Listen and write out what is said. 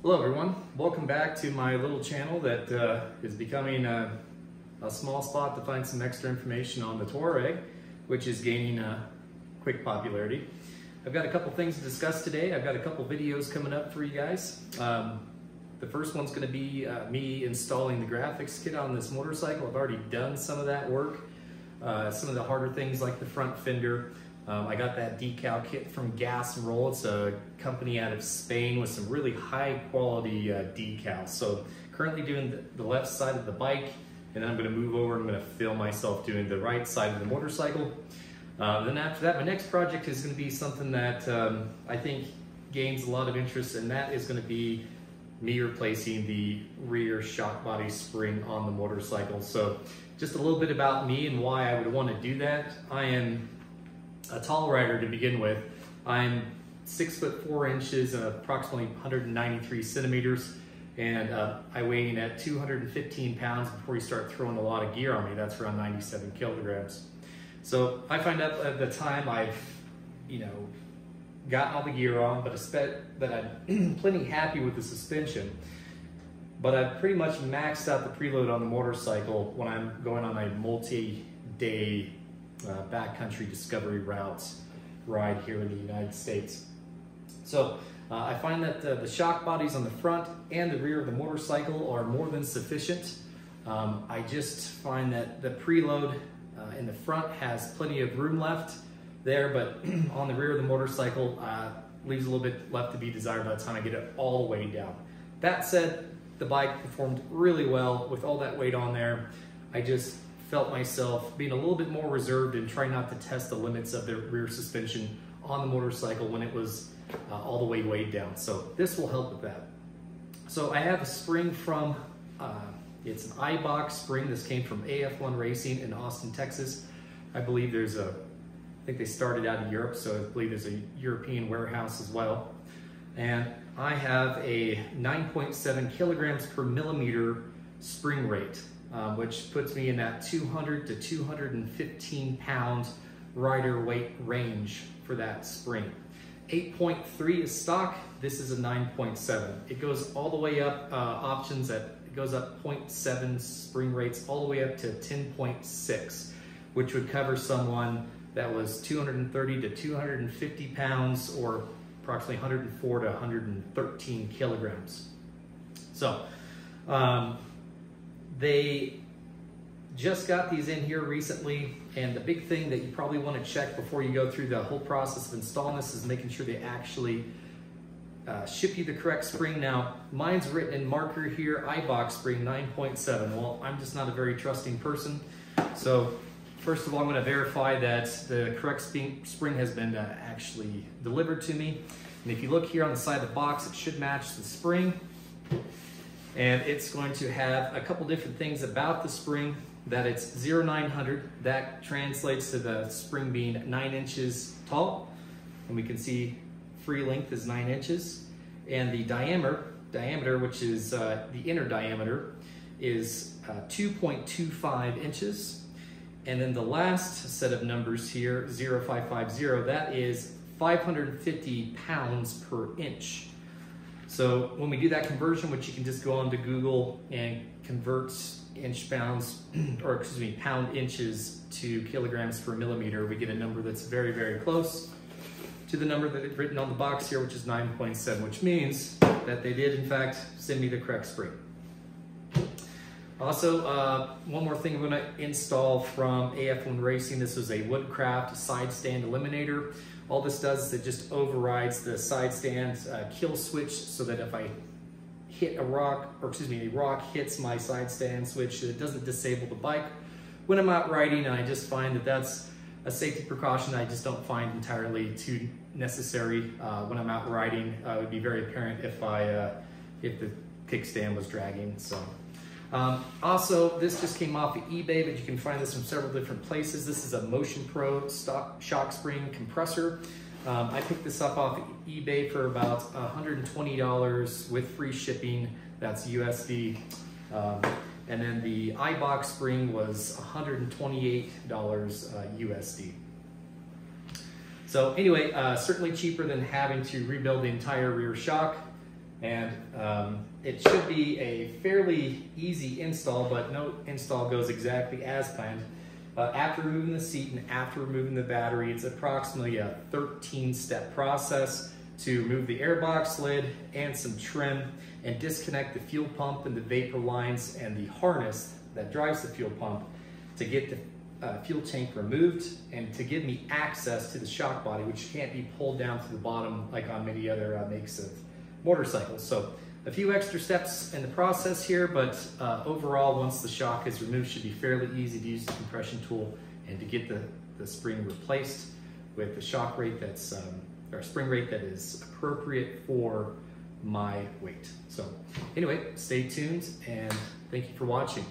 Hello everyone, welcome back to my little channel that is becoming a small spot to find some extra information on the Tuareg, which is gaining quick popularity. I've got a couple things to discuss today. I've got a couple videos coming up for you guys. The first one's going to be me installing the graphics kit on this motorcycle. I've already done some of that work. Some of the harder things like the front fender. I got that decal kit from Gas and Roll. It's a company out of Spain with some really high quality decals. So currently doing the left side of the bike, and then I'm going to move over and I'm going to film myself doing the right side of the motorcycle. Then after that, my next project is going to be something that I think gains a lot of interest, and that is going to be me replacing the rear shock body spring on the motorcycle. So just a little bit about me and why I would want to do that. I am a tall rider to begin with. I'm 6'4" and approximately 193 centimeters, and I weigh in at 215 pounds before you start throwing a lot of gear on me. That's around 97 kilograms. So I find out at the time I've, gotten all the gear on, but I'm plenty happy with the suspension. But I've pretty much maxed out the preload on the motorcycle when I'm going on a multi-day backcountry discovery routes ride here in the United States. So I find that the shock bodies on the front and the rear of the motorcycle are more than sufficient. I just find that the preload in the front has plenty of room left there, but on the rear of the motorcycle leaves a little bit left to be desired by the time I get it all the way down. That said, the bike performed really well with all that weight on there. I just felt myself being a little bit more reserved and trying not to test the limits of the rear suspension on the motorcycle when it was all the way weighed down. So this will help with that. So I have a spring from, it's an Eibach spring. This came from AF1 Racing in Austin, Texas. I believe I think they started out in Europe, so I believe there's a European warehouse as well. And I have a 9.7 kilograms per millimeter spring rate, which puts me in that 200 to 215 pound rider weight range for that spring. 8.3 is stock. This is a 9.7. It goes all the way up, it goes up 0.7 spring rates all the way up to 10.6, which would cover someone that was 230 to 250 pounds or approximately 104 to 113 kilograms. So they just got these in here recently, and the big thing that you probably want to check before you go through the whole process of installing this is making sure they actually ship you the correct spring. Now, mine's written in marker here, Eibach spring 9.7. Well, I'm just not a very trusting person. So first of all, I'm going to verify that the correct spring has been actually delivered to me. And if you look here on the side of the box, it should match the spring. And it's going to have a couple different things about the spring, that it's 0-900. That translates to the spring being 9 inches tall. And we can see free length is 9 inches. And the diameter, which is the inner diameter, is 2.25 inches. And then the last set of numbers here, 0550, that is 550 pounds per inch. So when we do that conversion, which you can just go on to Google and convert pound inches to kilograms per millimeter, we get a number that's very, very close to the number that is written on the box here, which is 9.7, which means that they did in fact send me the correct spring. Also, one more thing I'm going to install from AF1 Racing. This is a Woodcraft side stand eliminator. All this does is it just overrides the side stand kill switch, so that if I hit a rock hits my side stand switch, it doesn't disable the bike when I'm out riding. And I just find that that's a safety precaution I just don't find entirely too necessary when I'm out riding. It would be very apparent if the kickstand was dragging. So. Also, this just came off of eBay, but you can find this from several different places. This is a Motion Pro shock spring compressor. I picked this up off of eBay for about $120 with free shipping. That's USD. And then the Eibach spring was $128 USD. So anyway, certainly cheaper than having to rebuild the entire rear shock. And it should be a fairly easy install, but no install goes exactly as planned. After removing the seat and after removing the battery, it's approximately a 13-step process to remove the airbox lid and some trim and disconnect the fuel pump and the vapor lines and the harness that drives the fuel pump to get the fuel tank removed and to give me access to the shock body, which can't be pulled down to the bottom like on many other makes of motorcycles. So a few extra steps in the process here, but overall, once the shock is removed, should be fairly easy to use the compression tool and to get the spring replaced with the shock rate that's, or spring rate that is appropriate for my weight. So anyway, stay tuned and thank you for watching.